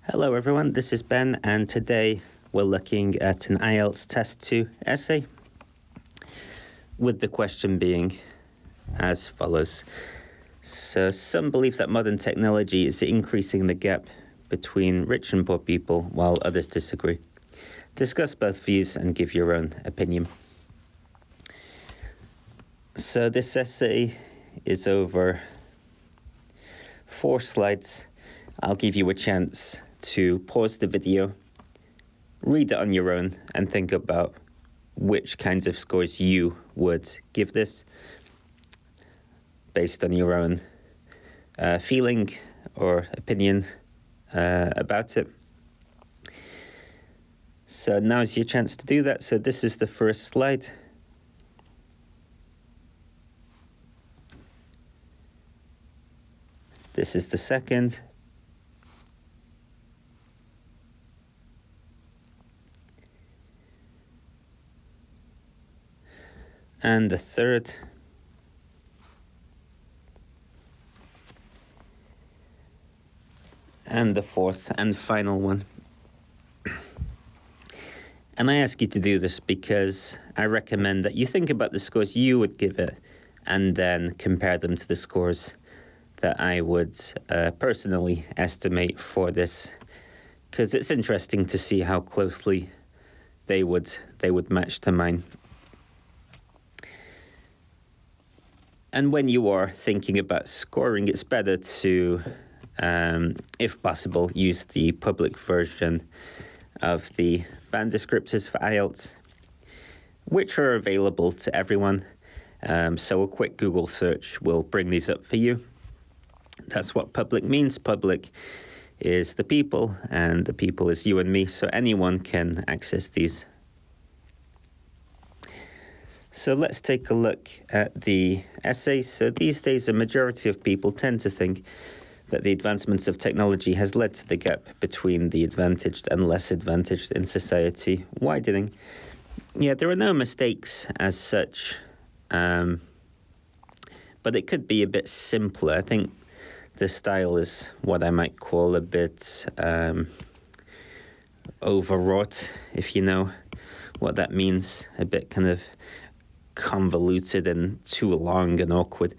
Hello everyone, this is Ben, and today we're looking at an IELTS Test 2 essay, with the question being as follows. So, some believe that modern technology is increasing the gap between rich and poor people, while others disagree. Discuss both views and give your own opinion. So this essay is over 4 slides. I'll give you a chance to pause the video, read it on your own, and think about which kinds of scores you would give this based on your own feeling or opinion about it. So now's your chance to do that. So this is the first slide. This is the second. And the third. And the fourth and final one. And I ask you to do this because I recommend that you think about the scores you would give it and then compare them to the scores that I would personally estimate for this, because it's interesting to see how closely they would match to mine. And when you are thinking about scoring, it's better to, if possible, use the public version of the band descriptors for IELTS, which are available to everyone. So a quick Google search will bring these up for you. That's what public means. Public is the people, and the people is you and me, so anyone can access these. So let's take a look at the essay. So these days, a majority of people tend to think that the advancements of technology has led to the gap between the advantaged and less advantaged in society widening. Yeah, there are no mistakes as such, but it could be a bit simpler. I think the style is what I might call a bit overwrought, if you know what that means. A bit kind of convoluted and too long and awkward.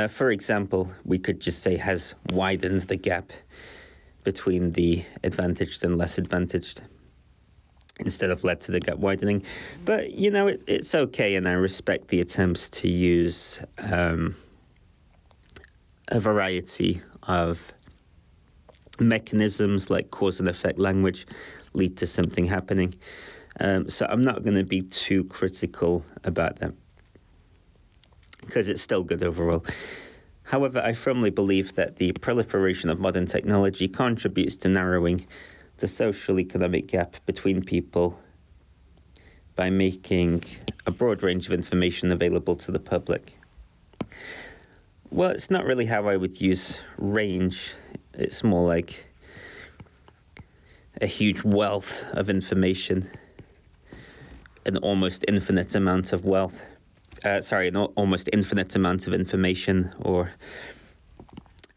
For example, we could just say has widened the gap between the advantaged and less advantaged instead of led to the gap widening. But, you know, it's okay, and I respect the attempts to use a variety of mechanisms like cause and effect language lead to something happening. So I'm not going to be too critical about them, because it's still good overall. However, I firmly believe that the proliferation of modern technology contributes to narrowing the social-economic gap between people by making a broad range of information available to the public. Well, it's not really how I would use range. It's more like a huge wealth of information, an almost infinite amount of wealth. An almost infinite amount of information, or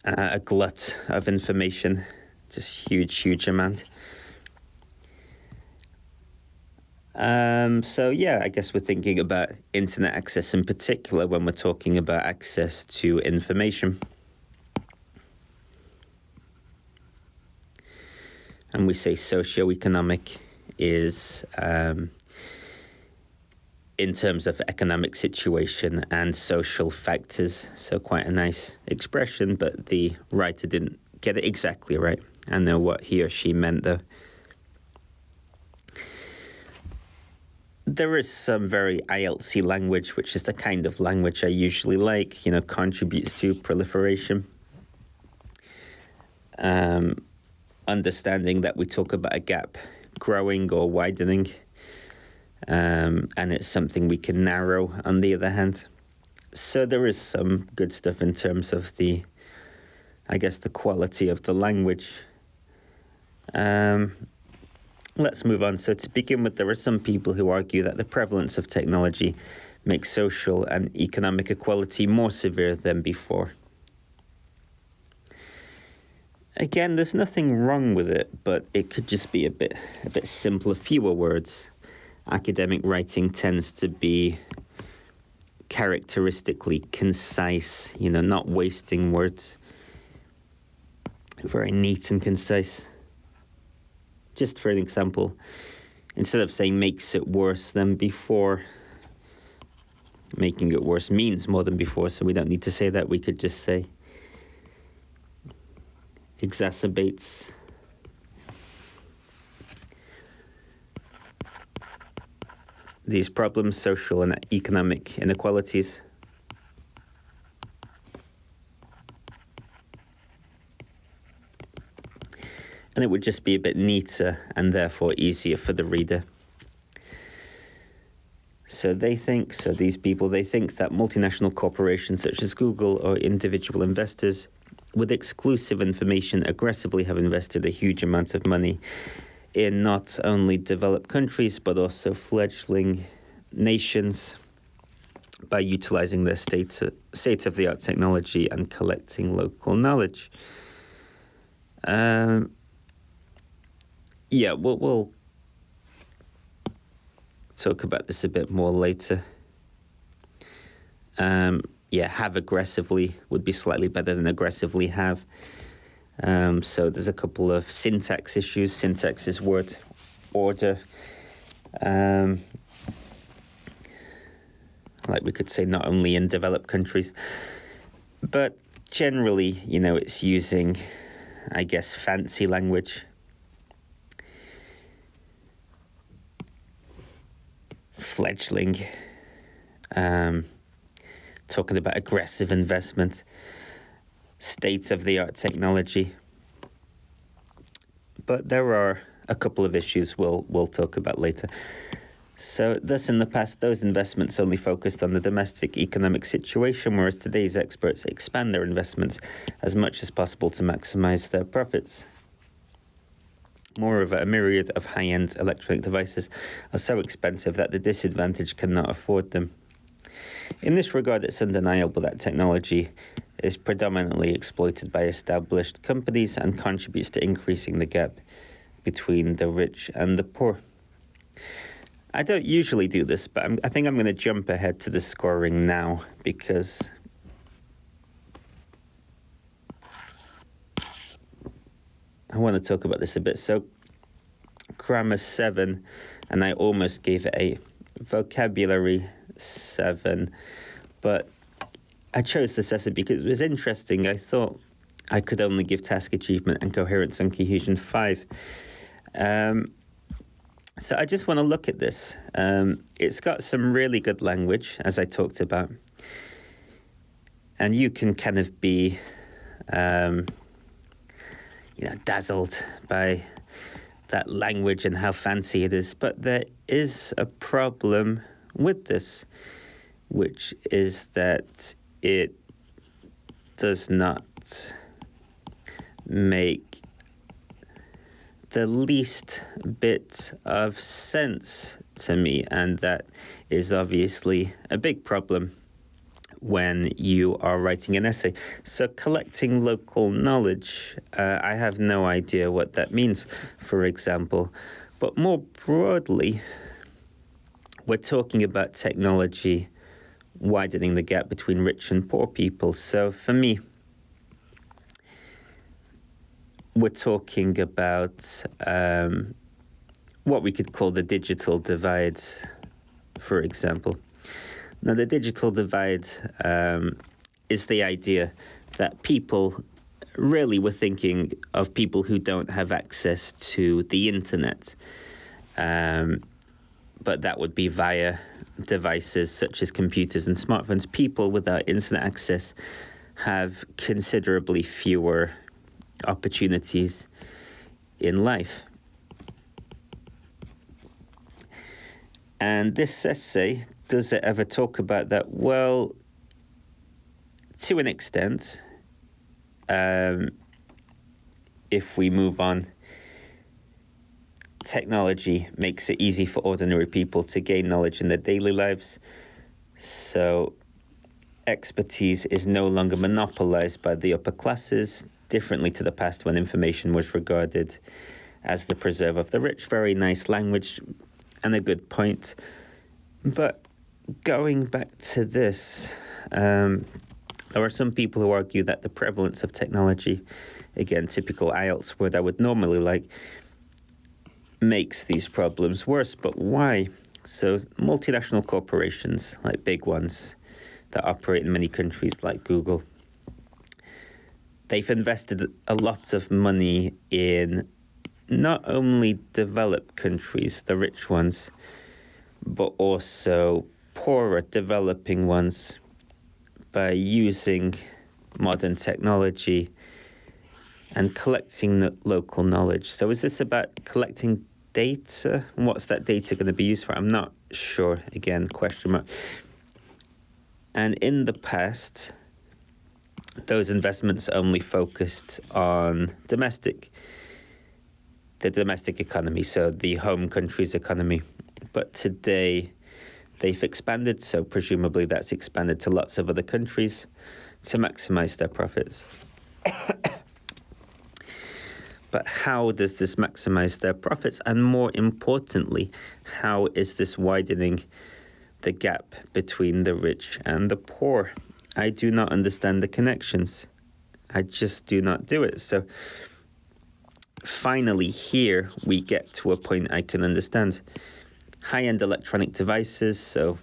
a glut of information, just huge amount. So yeah, I guess we're thinking about internet access in particular when we're talking about access to information. And we say socioeconomic is in terms of economic situation and social factors. So quite a nice expression, but the writer didn't get it exactly right. I know what he or she meant, though. There is some very IELTS-y language, which is the kind of language I usually like, contributes to proliferation. Understanding that we talk about a gap growing or widening, and it's something we can narrow on the other hand. So there is some good stuff in terms of the quality of the language. Let's move on. So to begin with, there are some people who argue that the prevalence of technology make social and economic equality more severe than before. Again, there's nothing wrong with it, but it could just be a bit simpler, fewer words. Academic writing tends to be characteristically concise, not wasting words. Very neat and concise. Just for an example, instead of saying makes it worse than before, making it worse means more than before, so we don't need to say that. We could just say exacerbates. These problems, social and economic inequalities. And it would just be a bit neater and therefore easier for the reader. These people think that multinational corporations such as Google or individual investors with exclusive information aggressively have invested a huge amount of money in not only developed countries but also fledgling nations by utilizing their state-of-the-art technology and collecting local knowledge. We'll talk about this a bit more later. Have aggressively would be slightly better than aggressively have. So there's a couple of syntax issues. Syntax is word order. Like we could say not only in developed countries, but generally, it's using, I guess, fancy language. Fledgling, talking about aggressive investment, state-of-the-art technology. But there are a couple of issues we'll talk about later. So thus in the past, those investments only focused on the domestic economic situation, whereas today's experts expand their investments as much as possible to maximize their profits. Moreover, a myriad of high-end electronic devices are so expensive that the disadvantaged cannot afford them. In this regard, it's undeniable that technology is predominantly exploited by established companies and contributes to increasing the gap between the rich and the poor. I don't usually do this, but I think I'm going to jump ahead to the scoring now because I want to talk about this a bit. So, grammar 7, and I almost gave it a vocabulary 7, but I chose this essay because it was interesting. I thought I could only give task achievement and coherence and cohesion 5. So I just want to look at this. It's got some really good language, as I talked about, and you can kind of be dazzled by that language and how fancy it is. But there is a problem with this, which is that it does not make the least bit of sense to me, and that is obviously a big problem when you are writing an essay. So collecting local knowledge, I have no idea what that means, for example. But more broadly, we're talking about technology widening the gap between rich and poor people. So for me, we're talking about what we could call the digital divide, for example. Now, the digital divide is the idea that people really were thinking of people who don't have access to the internet, but that would be via devices such as computers and smartphones. People without internet access have considerably fewer opportunities in life. And this essay, does it ever talk about that? Well, to an extent, if we move on, technology makes it easy for ordinary people to gain knowledge in their daily lives, So expertise is no longer monopolized by the upper classes, differently to the past when information was regarded as the preserve of the rich. Very nice language and a good point. But going back to this, there are some people who argue that the prevalence of technology, again, typical IELTS word I would normally like, makes these problems worse. But why? So multinational corporations, like big ones that operate in many countries like Google, they've invested a lot of money in not only developed countries, the rich ones, but also poorer developing ones by using modern technology and collecting the local knowledge. So is this about collecting data? And what's that data going to be used for? I'm not sure. Again, question mark. And in the past, those investments only focused on the domestic economy, so the home country's economy. But today, they've expanded, so presumably that's expanded to lots of other countries to maximize their profits. But how does this maximize their profits? And more importantly, how is this widening the gap between the rich and the poor? I do not understand the connections. I just do not do it. So finally here we get to a point I can understand. High-end electronic devices, so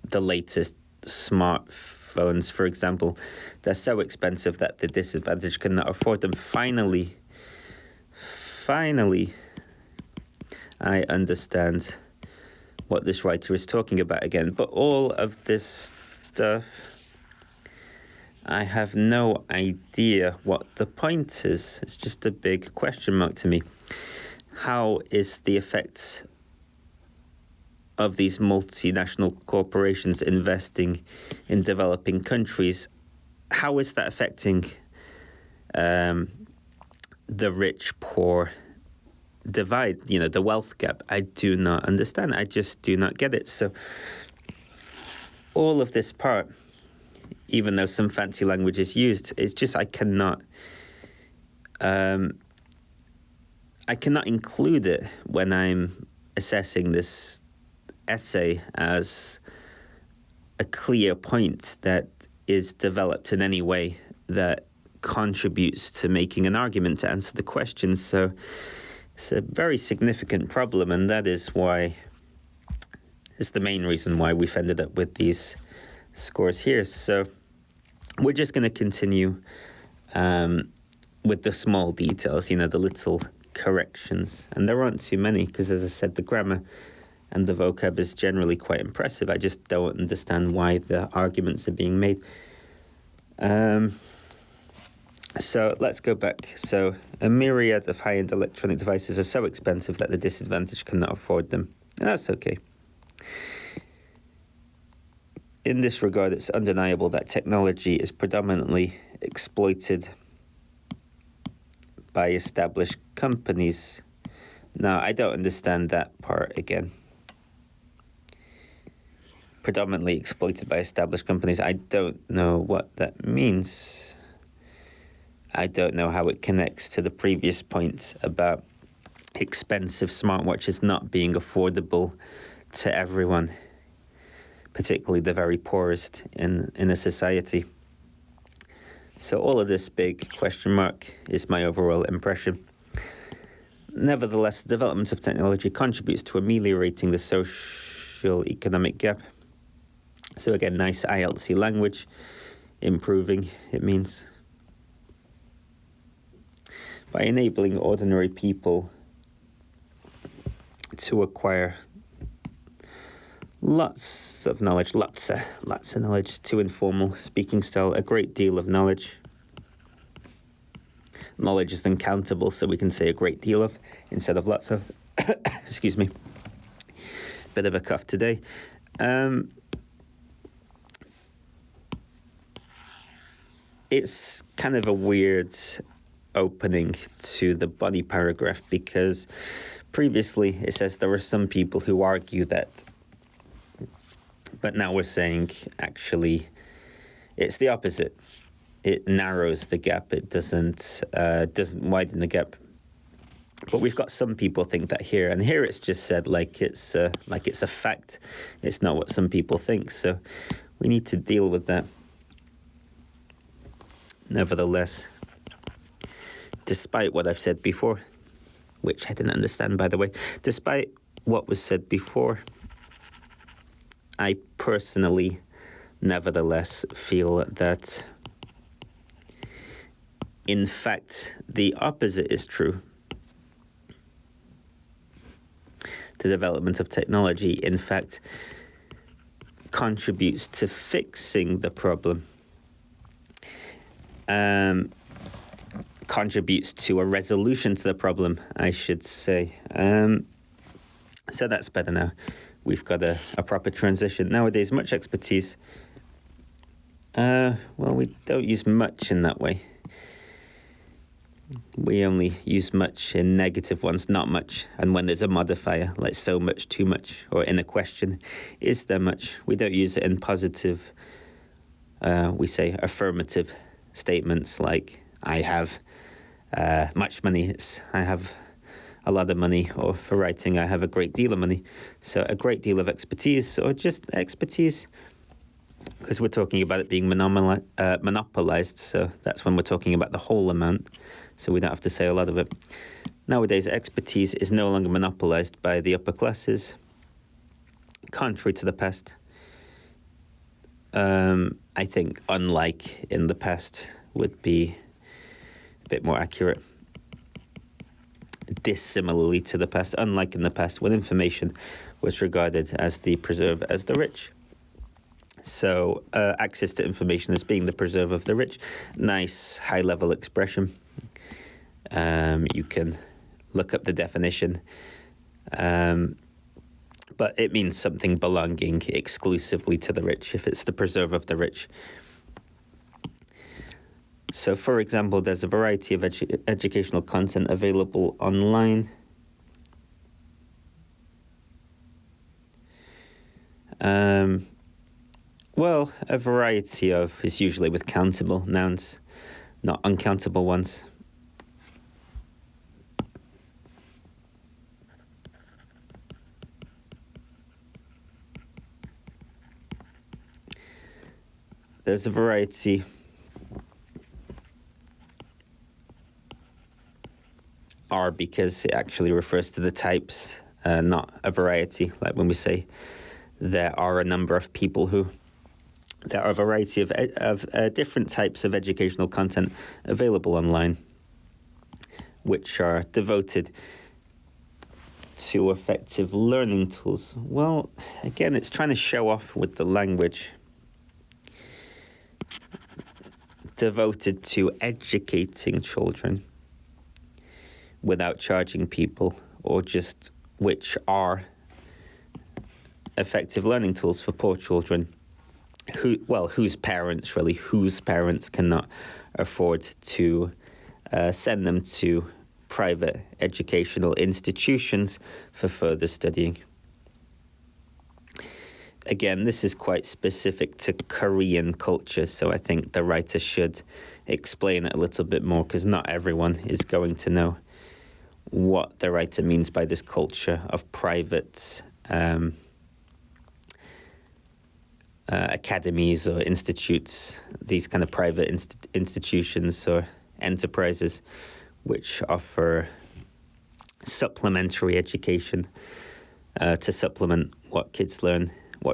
the latest smartphones, for example, they're so expensive that the disadvantaged cannot afford them. Finally, I understand what this writer is talking about again. But all of this stuff, I have no idea what the point is. It's just a big question mark to me. How is the effect of these multinational corporations investing in developing countries, how is that affecting the rich-poor divide, the wealth gap? I do not understand. I just do not get it. So all of this part, even though some fancy language is used, it's just I cannot include it when I'm assessing this essay as a clear point that is developed in any way that contributes to making an argument to answer the question. So it's a very significant problem, and that is why it's the main reason why we've ended up with these scores here. So we're just going to continue with the small details, the little corrections. And there aren't too many because, as I said, the grammar and the vocab is generally quite impressive. I just don't understand why the arguments are being made. So let's go back. So a myriad of high-end electronic devices are so expensive that the disadvantaged cannot afford them. And that's okay. In this regard, it's undeniable that technology is predominantly exploited by established companies. Now, I don't understand that part again. Predominantly exploited by established companies. I don't know what that means. I don't know how it connects to the previous point about expensive smartwatches not being affordable to everyone, particularly the very poorest in a society. So all of this big question mark is my overall impression. Nevertheless, the development of technology contributes to ameliorating the social economic gap. So again, nice IELTS language, improving, it means. By enabling ordinary people to acquire lots of knowledge, lots of knowledge, too informal speaking style, a great deal of knowledge. Knowledge is uncountable, so we can say a great deal of instead of lots of. Excuse me. Bit of a cough today. It's kind of a weird opening to the body paragraph because previously it says there were some people who argue that But now we're saying, actually, it's the opposite. It narrows the gap. It doesn't widen the gap. But we've got some people think that here, and here it's just said like it's a fact. It's not what some people think. So we need to deal with that. Nevertheless, despite what I've said before, which I didn't understand, by the way, despite what was said before, I personally, nevertheless, feel that, in fact, the opposite is true. The development of technology, in fact, contributes to fixing the problem. Contributes to a resolution to the problem, I should say. So that's better now. We've got a proper transition. Nowadays, much expertise. Well, we don't use much in that way. We only use much in negative ones, not much. And when there's a modifier, like so much, too much, or in a question, is there much? We don't use it in positive, we say affirmative statements like, I have much money, I have a lot of money, or for writing, I have a great deal of money. So a great deal of expertise, or just expertise, because we're talking about it being monopolized, so that's when we're talking about the whole amount, so we don't have to say a lot of it. Nowadays, expertise is no longer monopolized by the upper classes, contrary to the past. I think unlike in the past would be a bit more accurate. Dissimilarly to the past, unlike in the past when information was regarded as the preserve as the rich. So access to information as being the preserve of the rich. Nice high-level expression. You can look up the definition. But it means something belonging exclusively to the rich, if it's the preserve of the rich. So, for example, there's a variety of educational content available online. Well, a variety of is usually with countable nouns, not uncountable ones. There's a variety. Are because it actually refers to the types, not a variety. Like when we say there are a number of people who, there are a variety of different types of educational content available online, which are devoted to effective learning tools. Well, again, it's trying to show off with the language. Devoted to educating children without charging people, or just which are effective learning tools for poor children, whose parents cannot afford to send them to private educational institutions for further studying. Again, this is quite specific to Korean culture, so I think the writer should explain it a little bit more, because not everyone is going to know what the writer means by this culture of private academies or institutes, these kind of private institutions or enterprises which offer supplementary education to supplement what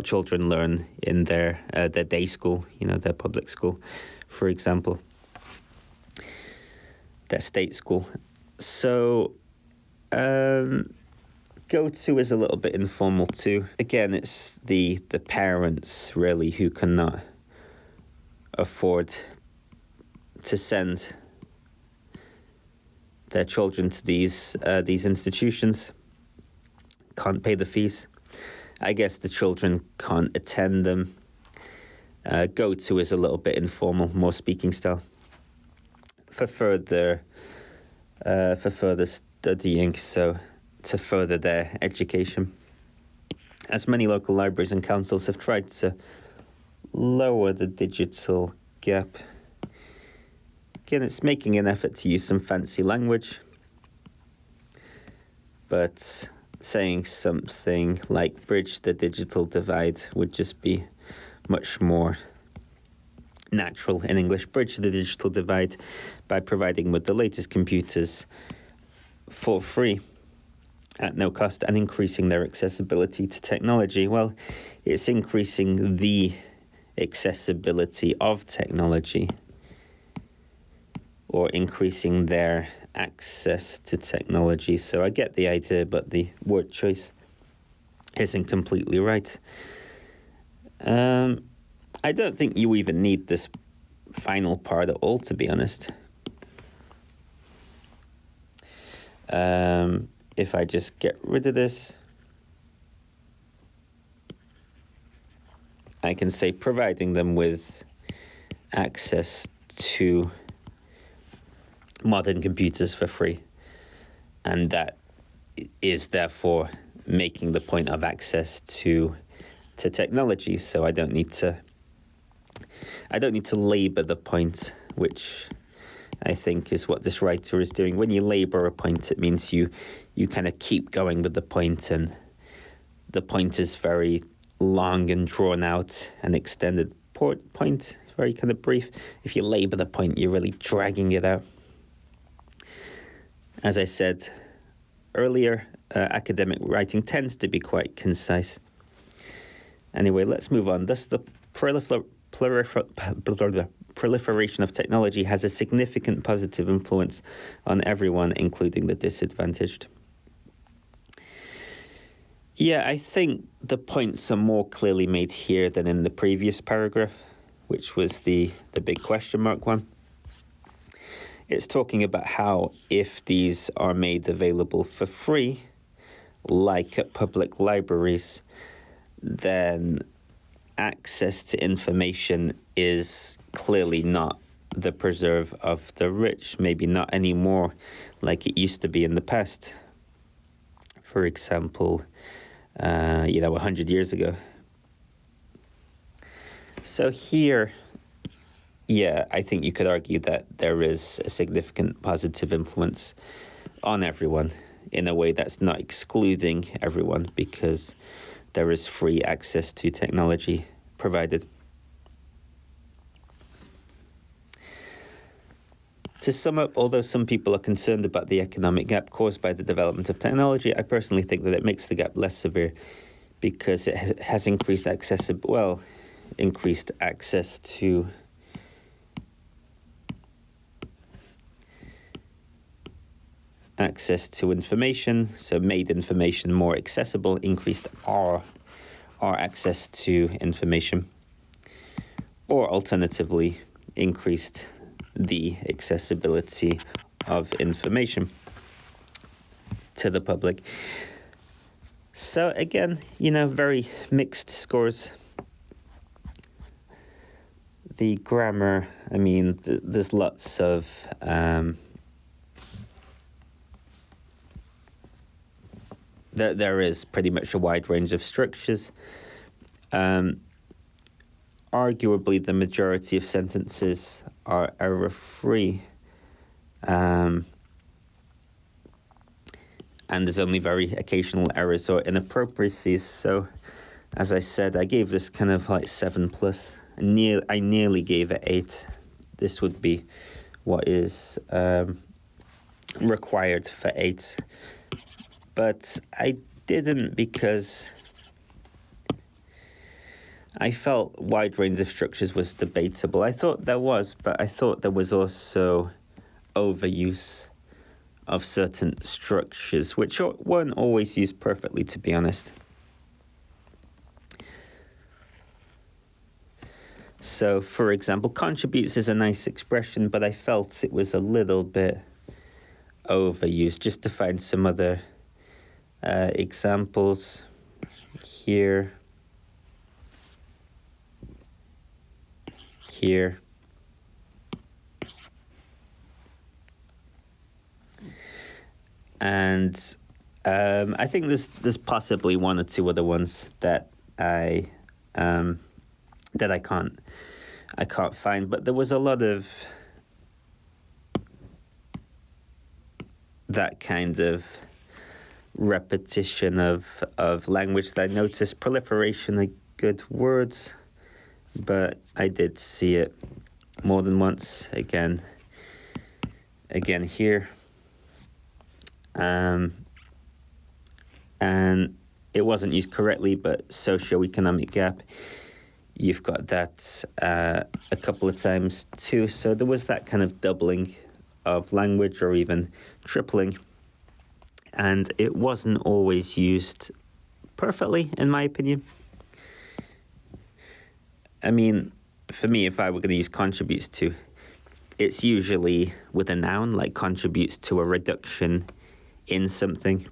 children learn in their day school, their public school, for example, their state school. So go-to is a little bit informal too. Again, it's the parents really who cannot afford to send their children to these institutions, can't pay the fees. I guess the children can't attend them. Go-to is a little bit informal, more speaking style. For further studying, so to further their education. as many local libraries and councils have tried to lower the digital gap. Again, it's making an effort to use some fancy language, but saying something like bridge the digital divide would just be much more natural in English. Bridge the digital divide by providing with the latest computers for free at no cost and increasing their accessibility to technology. Well, it's increasing the accessibility of technology, or increasing their access to technology. So I get the idea, but the word choice isn't completely right. I don't think you even need this final part at all, to be honest. If I just get rid of this, I can say providing them with access to modern computers for free. And that is therefore making the point of access to technology. So I don't need to labor the point, which I think is what this writer is doing. When you labor a point, it means you kind of keep going with the point, and the point is very long and drawn out. An extended point is very kind of brief. If you labor the point, you're really dragging it out. As I said earlier, academic writing tends to be quite concise. Anyway, let's move on. Thus, the proliferation of technology has a significant positive influence on everyone, including the disadvantaged. Yeah, I think the points are more clearly made here than in the previous paragraph, which was the big question mark one. It's talking about how if these are made available for free, like at public libraries, then access to information is clearly not the preserve of the rich, maybe not anymore like it used to be in the past. For example, 100 years ago. So here, yeah, I think you could argue that there is a significant positive influence on everyone in a way that's not excluding everyone, because there is free access to technology provided. To sum up, although some people are concerned about the economic gap caused by the development of technology, I personally think that it makes the gap less severe because it has increased access to information, so made information more accessible, increased our access to information, or alternatively, increased the accessibility of information to the public. So again, very mixed scores. The grammar, there's lots of there is pretty much a wide range of structures. Arguably, the majority of sentences are error-free. And there's only very occasional errors or inappropriacies. So, as I said, I gave this kind of like 7+. I nearly gave it 8. This would be what is required for 8. But I didn't, because I felt wide range of structures was debatable. I thought there was, but I thought there was also overuse of certain structures, which weren't always used perfectly, to be honest. So, for example, contributes is a nice expression, but I felt it was a little bit overused. Just to find some other examples here, and I think there's possibly one or two other ones that I can't find, but there was a lot of that kind of repetition of language that I noticed. Proliferation of good words, but I did see it more than once. Again here. And it wasn't used correctly, but socioeconomic gap, you've got that a couple of times too. So there was that kind of doubling of language, or even tripling. And it wasn't always used perfectly, in my opinion. I mean, for me, if I were going to use contributes to, it's usually with a noun, like contributes to a reduction in something.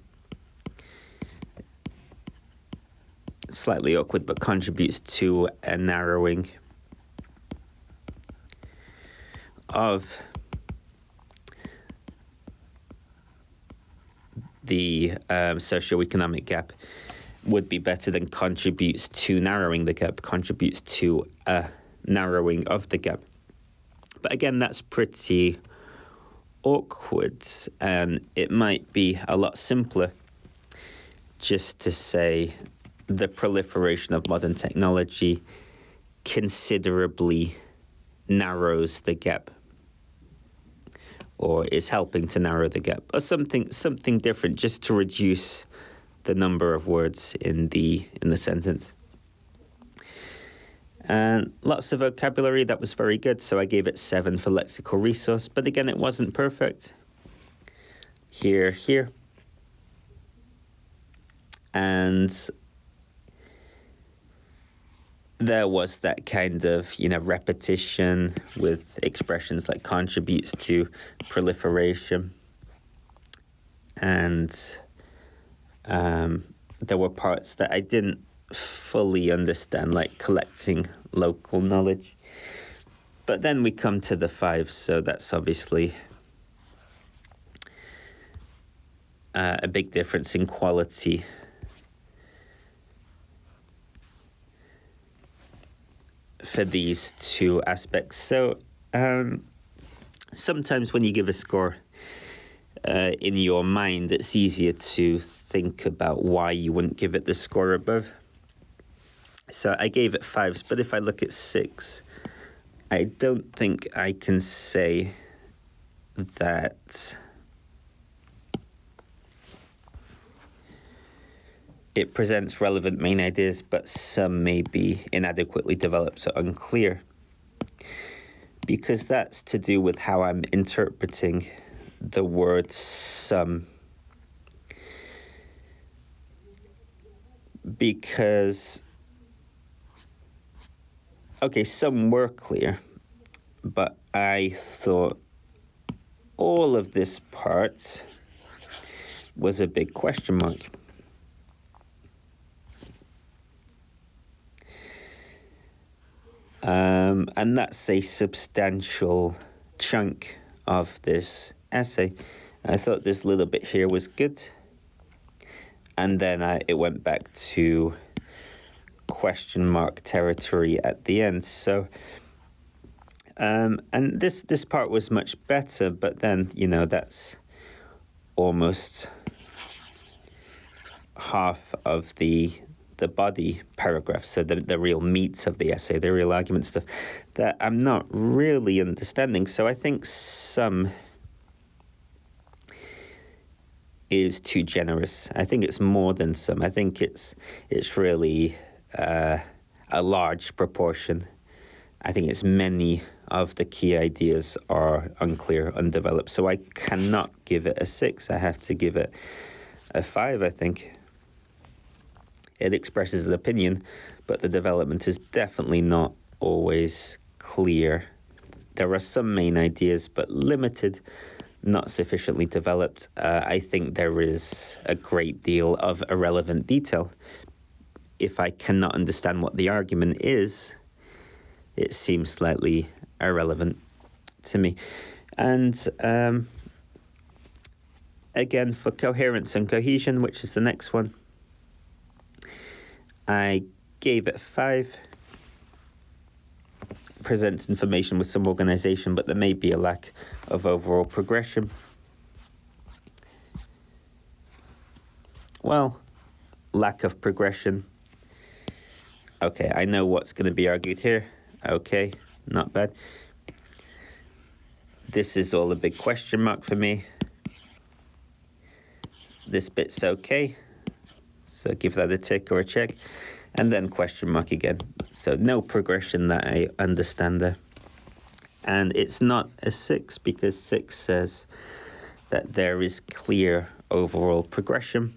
Slightly awkward, but contributes to a narrowing of the socioeconomic gap would be better than contributes to narrowing the gap, contributes to a narrowing of the gap. But again, that's pretty awkward, and it might be a lot simpler just to say the proliferation of modern technology considerably narrows the gap, or is helping to narrow the gap, or something different, just to reduce the number of words in the sentence. And lots of vocabulary, that was very good, so I gave it 7 for lexical resource, but again, it wasn't perfect. Here. And there was that kind of, repetition with expressions like contributes to, proliferation. And there were parts that I didn't fully understand, like collecting local knowledge. But then we come to the 5, so that's obviously a big difference in quality. For these two aspects. So sometimes when you give a score in your mind, it's easier to think about why you wouldn't give it the score above. So I gave it 5s, but if I look at 6, I don't think I can say that it presents relevant main ideas, but some may be inadequately developed or unclear, because that's to do with how I'm interpreting the word some. Because, okay, some were clear, but I thought all of this part was a big question mark. And that's a substantial chunk of this essay. I thought this little bit here was good. And then it went back to question mark territory at the end. So, and this part was much better, but then, that's almost half of the body paragraph, so the real meat of the essay, the real argument stuff, that I'm not really understanding. So I think some is too generous. I think it's more than some. I think it's really a large proportion. I think it's many of the key ideas are unclear, undeveloped. So I cannot give it a 6. I have to give it a 5, I think. It expresses an opinion, but the development is definitely not always clear. There are some main ideas, but limited, not sufficiently developed. I think there is a great deal of irrelevant detail. If I cannot understand what the argument is, it seems slightly irrelevant to me. And Again, for coherence and cohesion, which is the next one, I gave it 5. Presents information with some organisation, but there may be a lack of overall progression. Well, lack of progression. Okay, I know what's going to be argued here. Okay, not bad. This is all a big question mark for me. This bit's okay, so give that a tick or a check. And then question mark again. So no progression that I understand there. And it's not a 6 because 6 says that there is clear overall progression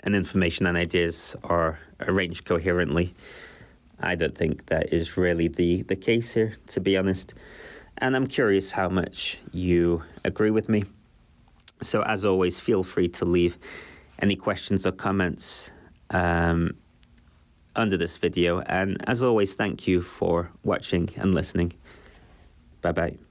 and information and ideas are arranged coherently. I don't think that is really the case here, to be honest. And I'm curious how much you agree with me. So as always, feel free to leave any questions or comments under this video. And as always, thank you for watching and listening. Bye-bye.